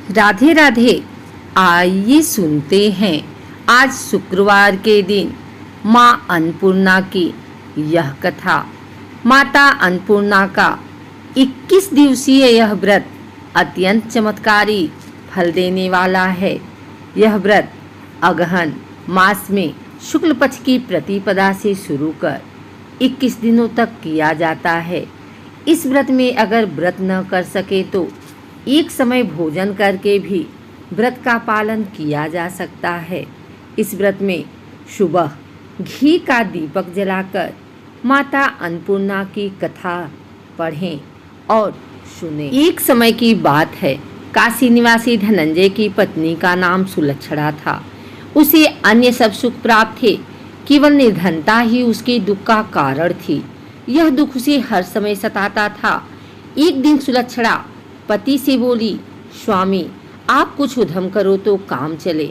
राधे राधे। आइए सुनते हैं आज शुक्रवार के दिन माँ अन्नपूर्णा की यह कथा। माता अन्नपूर्णा का 21 दिवसीय यह व्रत अत्यंत चमत्कारी फल देने वाला है। यह व्रत अगहन मास में शुक्ल पक्ष की प्रतिपदा से शुरू कर 21 दिनों तक किया जाता है। इस व्रत में अगर व्रत न कर सके तो एक समय भोजन करके भी व्रत का पालन किया जा सकता है। इस व्रत में सुबह घी का दीपक जलाकर माता अन्नपूर्णा की कथा पढ़ें और सुनें। एक समय की बात है, काशी निवासी धनंजय की पत्नी का नाम सुलक्षणा था। उसे अन्य सब सुख प्राप्त थे, केवल निर्धनता ही उसके दुख का कारण थी। यह दुख उसे हर समय सताता था। एक दिन सुलक्षणा पति से बोली, स्वामी आप कुछ उद्यम करो तो काम चले।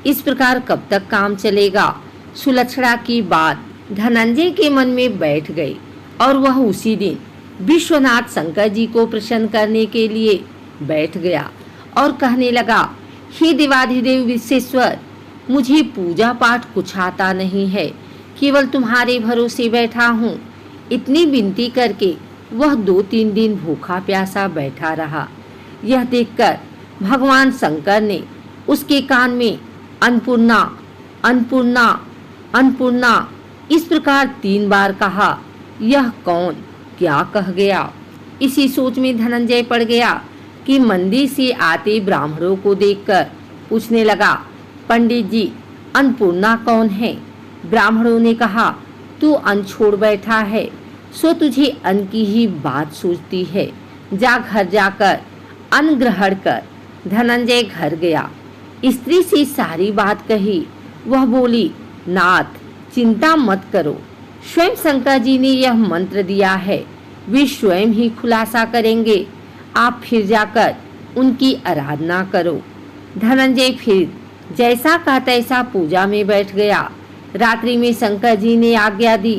इस प्रकार कब तक काम चलेगा? सुलक्षणा की बात धनंजय के मन में बैठ गई और वह उसी दिन विश्वनाथ शंकर जी को प्रसन्न करने के लिए बैठ गया और कहने लगा, हे देवाधिदेव विश्वेश्वर, मुझे पूजा पाठ कुछ आता नहीं है, केवल तुम्हारे भरोसे बैठा हूँ। इतनी विनती करके वह 2-3 दिन भूखा प्यासा बैठा रहा। यह देखकर भगवान शंकर ने उसके कान में अन्नपूर्णा अन्नपूर्णा अन्नपूर्णा इस प्रकार 3 बार कहा। यह कौन क्या कह गया? इसी सोच में धनंजय पड़ गया कि मंदिर से आते ब्राह्मणों को देखकर पूछने लगा, पंडित जी अन्नपूर्णा कौन है? ब्राह्मणों ने कहा, तू अन्न छोड़ बैठा है, सो तुझे अन्न की ही बात सूझती है। जा घर जाकर अन्न ग्रहण कर। धनंजय घर गया, स्त्री से सारी बात कही। वह बोली, नाथ चिंता मत करो, स्वयं शंकर जी ने यह मंत्र दिया है, वे स्वयं ही खुलासा करेंगे। आप फिर जाकर उनकी आराधना करो। धनंजय फिर जैसा का तैसा पूजा में बैठ गया। रात्रि में शंकर जी ने आज्ञा दी,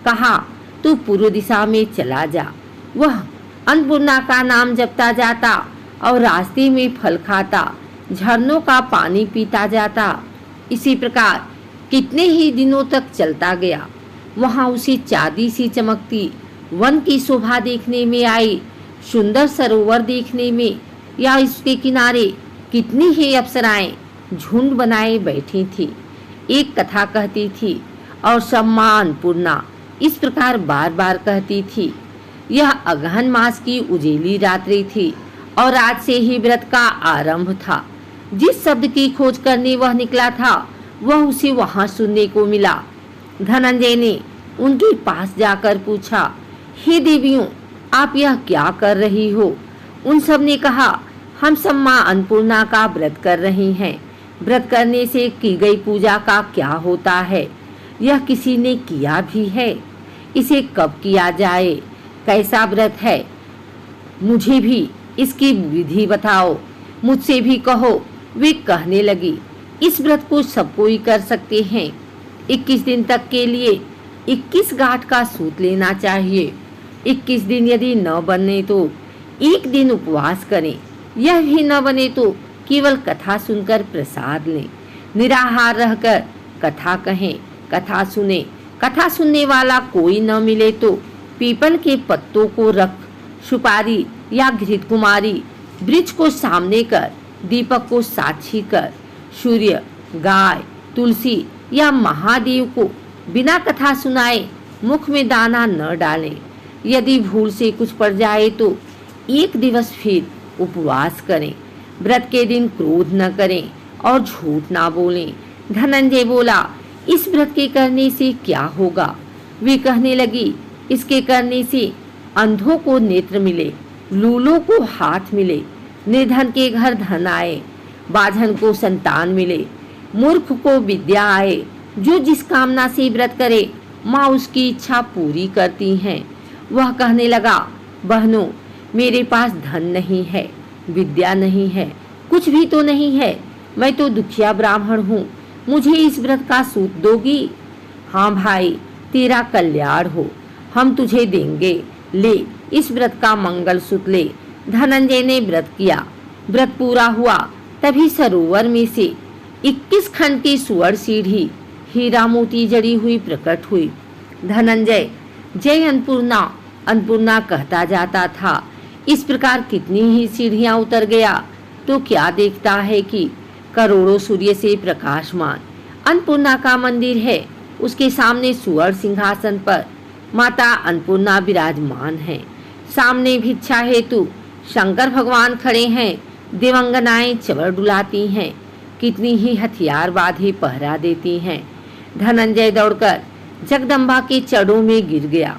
कहा तू पूर्व दिशा में चला जा। वह अन्नपूर्णा का नाम जपता जाता और रास्ते में फल खाता, झरनों का पानी पीता जाता। इसी प्रकार कितने ही दिनों तक चलता गया। वहां उसे चांदी सी चमकती वन की शोभा देखने में आई, सुंदर सरोवर देखने में, या इसके किनारे कितनी ही अप्सराएं झुंड बनाए बैठी थी। एक कथा कहती थी और सम्मा अन्नपूर्णा इस प्रकार बार बार कहती थी। यह अगहन मास की उजेली रात्रि थी और आज से ही व्रत का आरंभ था। जिस शब्द की खोज करने वह निकला था वह उसे वहां सुनने को मिला। धनंजय ने उनके पास जाकर पूछा, हे देवियों, आप यह क्या कर रही हो? उन सब ने कहा, हम सम्मा अन्नपूर्णा का व्रत कर रही हैं। व्रत करने से की गई पूजा का क्या होता है? यह किसी ने किया भी है? इसे कब किया जाए? कैसा व्रत है? मुझे भी इसकी विधि बताओ, मुझसे भी कहो। वे कहने लगी, इस व्रत को सब कोई कर सकते हैं। 21 दिन तक के लिए 21 गांठ का सूत लेना चाहिए। 21 दिन यदि न बने तो एक दिन उपवास करें। यह भी न बने तो केवल कथा सुनकर प्रसाद लें। निराहार रहकर कथा कहें, कथा सुने। कथा सुनने वाला कोई न मिले तो पीपल के पत्तों को रख, सुपारी या घृत कुमारी वृक्ष को सामने कर, दीपक को साक्षी कर, सूर्य, गाय, तुलसी या महादेव को बिना कथा सुनाए मुख में दाना न डालें। यदि भूल से कुछ पड़ जाए तो एक दिवस फिर उपवास करें। व्रत के दिन क्रोध न करें और झूठ ना बोलें। धनंजय बोला, इस व्रत के करने से क्या होगा? वे कहने लगी, इसके करने से अंधों को नेत्र मिले, लूलों को हाथ मिले, निर्धन के घर धन आए, बाझन को संतान मिले, मूर्ख को विद्या आए। जो जिस कामना से व्रत करे माँ उसकी इच्छा पूरी करती हैं। वह कहने लगा, बहनों, मेरे पास धन नहीं है, विद्या नहीं है, कुछ भी तो नहीं है। मैं तो दुखिया ब्राह्मण हूँ, मुझे इस व्रत का सूत दोगी? हाँ भाई, तेरा कल्याण हो, हम तुझे देंगे। ले, इस व्रत का मंगल सूत्र ले। धनंजय ने व्रत किया व्रत पूरा हुआ तभी सरोवर में से 21 खंड की सुवर्ण सीढ़ी हीरा मोती जड़ी हुई प्रकट हुई। धनंजय जय अन्नपूर्णा अन्नपूर्णा कहता जाता था। इस प्रकार कितनी ही सीढ़ियां उतर गया तो क्या देखता है कि करोड़ों सूर्य से प्रकाशमान अन्नपूर्णा का मंदिर है। उसके सामने सुवर्ण सिंहासन पर माता अन्नपूर्णा विराजमान है। सामने भिक्षा हेतु शंकर भगवान खड़े हैं। देवंगनाएं चवर डुलाती हैं। कितनी ही हथियार बांधे पहरा देती हैं। धनंजय दौड़कर जगदम्बा के चरणों में गिर गया।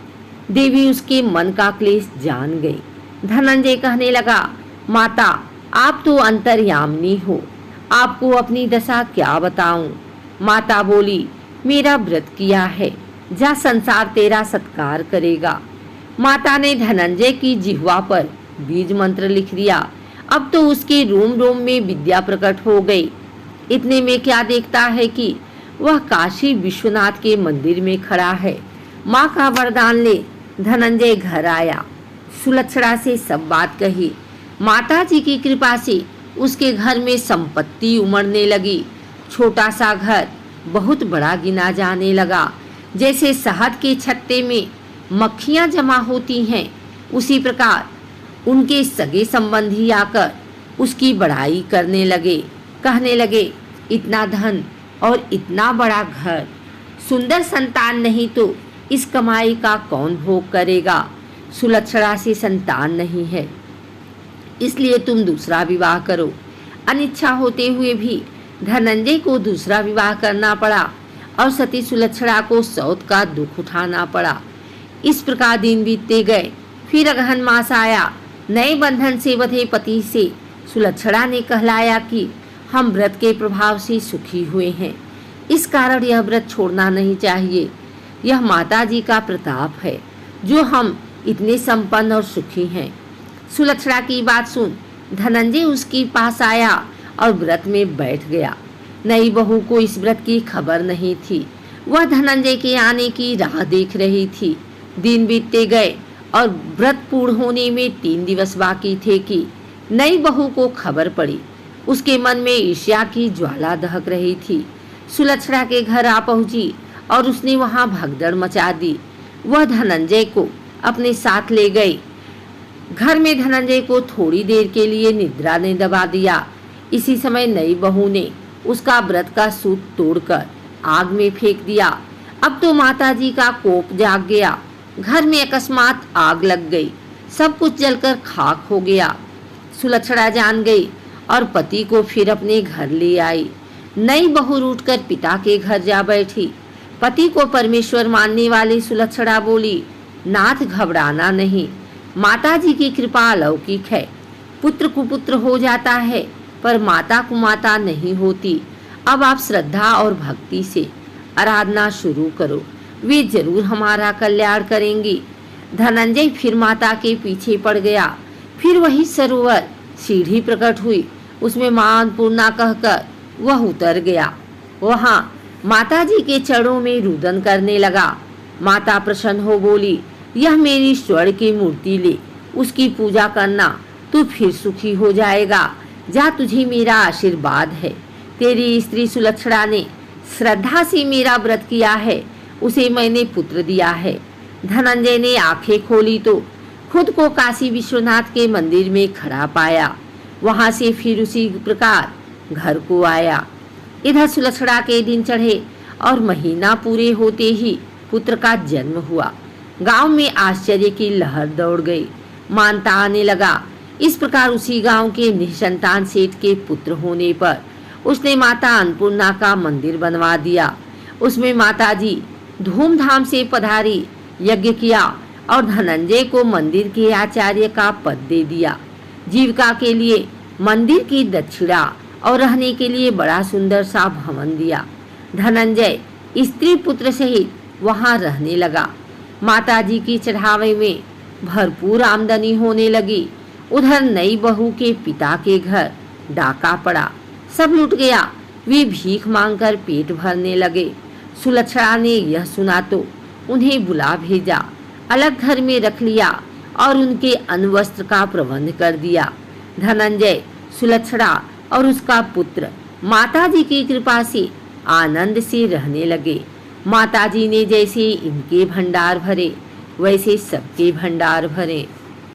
देवी उसके मन का क्लेश जान गई। धनंजय कहने लगा, माता आप तो अंतर्यामिनी हो, आपको अपनी दशा क्या बताऊं। माता बोली, मेरा व्रत किया है, जा संसार तेरा सत्कार करेगा। माता ने धनंजय की जिह्वा पर बीज मंत्र लिख दिया। अब तो उसके रोम रोम में विद्या प्रकट हो गई। इतने में क्या देखता है कि वह काशी विश्वनाथ के मंदिर में खड़ा है। माँ का वरदान ले धनंजय घर आया। सुलक्षणा से सब बात कही। माता जी की कृपा से उसके घर में संपत्ति उमड़ने लगी। छोटा सा घर बहुत बड़ा गिना जाने लगा। जैसे शहद के छत्ते में मक्खियां जमा होती हैं, उसी प्रकार उनके सगे संबंधी आकर उसकी बड़ाई करने लगे। कहने लगे, इतना धन और इतना बड़ा घर, सुंदर संतान नहीं तो इस कमाई का कौन भोग करेगा। सुलक्षणा से संतान नहीं है, इसलिए तुम दूसरा विवाह करो। अनिच्छा होते हुए भी धनंजय को दूसरा विवाह करना पड़ा और सती सुलक्षणा को सौत का दुख उठाना पड़ा। इस प्रकार दिन बीतते गए। फिर अगहन मास आया। नए बंधन से बंधे पति से सुलक्षणा ने कहलाया कि हम व्रत के प्रभाव से सुखी हुए हैं, इस कारण यह व्रत छोड़ना नहीं चाहिए। यह माता जी का प्रताप है जो हम इतने संपन्न और सुखी हैं। सुलक्षणा की बात सुन धनंजय उसके पास आया और व्रत में बैठ गया। नई बहू को इस व्रत की खबर नहीं थी। वह धनंजय के आने की राह देख रही थी। दिन बीतते गए और व्रत पूर्ण होने में 3 दिवस बाकी थे कि नई बहू को खबर पड़ी। उसके मन में ईर्ष्या की ज्वाला दहक रही थी। सुलक्षणा के घर आ पहुंची और उसने वहां भगदड़ मचा दी। वह धनंजय को अपने साथ ले गई। घर में धनंजय को थोड़ी देर के लिए निद्रा ने दबा दिया। इसी समय नई बहू ने उसका व्रत का सूत तोड़कर आग में फेंक दिया। अब तो माताजी का कोप जाग गया। घर में अकस्मात आग लग गई। सब कुछ जलकर खाक हो गया। सुलक्षणा जान गई और पति को फिर अपने घर ले आई। नई बहू रूठकर पिता के घर जा बैठी। पति को परमेश्वर मानने वाली सुलक्षणा बोली, नाथ घबराना नहीं, माताजी की कृपा अलौकिक है। पुत्र कुपुत्र हो जाता है पर माता कुमाता नहीं होती। अब आप श्रद्धा और भक्ति से आराधना शुरू करो, वे जरूर हमारा कल्याण करेंगी। धनंजय फिर माता के पीछे पड़ गया। फिर वही सरोवर सीढ़ी प्रकट हुई। उसमें मां अन्नपूर्णा कहकर वह उतर गया। वहां माताजी के चरणों में रुदन करने लगा। माता प्रसन्न हो बोली, यह मेरी स्वर्ण की मूर्ति ले, उसकी पूजा करना, तू फिर सुखी हो जाएगा। जा, तुझे मेरा आशीर्वाद है। तेरी स्त्री सुलक्षणा ने श्रद्धा से मेरा व्रत किया है, उसे मैंने पुत्र दिया है। धनंजय ने आंखें खोली तो खुद को काशी विश्वनाथ के मंदिर में खड़ा पाया। वहां से फिर उसी प्रकार घर को आया। इधर सुलक्षणा के दिन चढ़े और महीना पूरे होते ही पुत्र का जन्म हुआ। गांव में आश्चर्य की लहर दौड़ गई। मानता आने लगा। इस प्रकार उसी गांव के निसंतान सेठ के पुत्र होने पर उसने माता अन्नपूर्णा का मंदिर बनवा दिया। उसमें माताजी धूमधाम से पधारी, यज्ञ किया और धनंजय को मंदिर के आचार्य का पद दे दिया। जीविका के लिए मंदिर की दक्षिणा और रहने के लिए बड़ा सुंदर सा भवन दिया। धनंजय स्त्री पुत्र सहित वहां रहने लगा। माताजी की चढ़ावे में भरपूर आमदनी होने लगी। उधर नई बहू के पिता के घर डाका पड़ा, सब लूट गया। वे भीख मांगकर पेट भरने लगे। सुलक्षणा ने यह सुना तो उन्हें बुला भेजा, अलग घर में रख लिया और उनके अनवस्त्र का प्रबंध कर दिया। धनंजय सुलक्षणा और उसका पुत्र माताजी की कृपा से आनंद से रहने लगे। माताजी ने जैसे इनके भंडार भरे वैसे सबके भंडार भरे।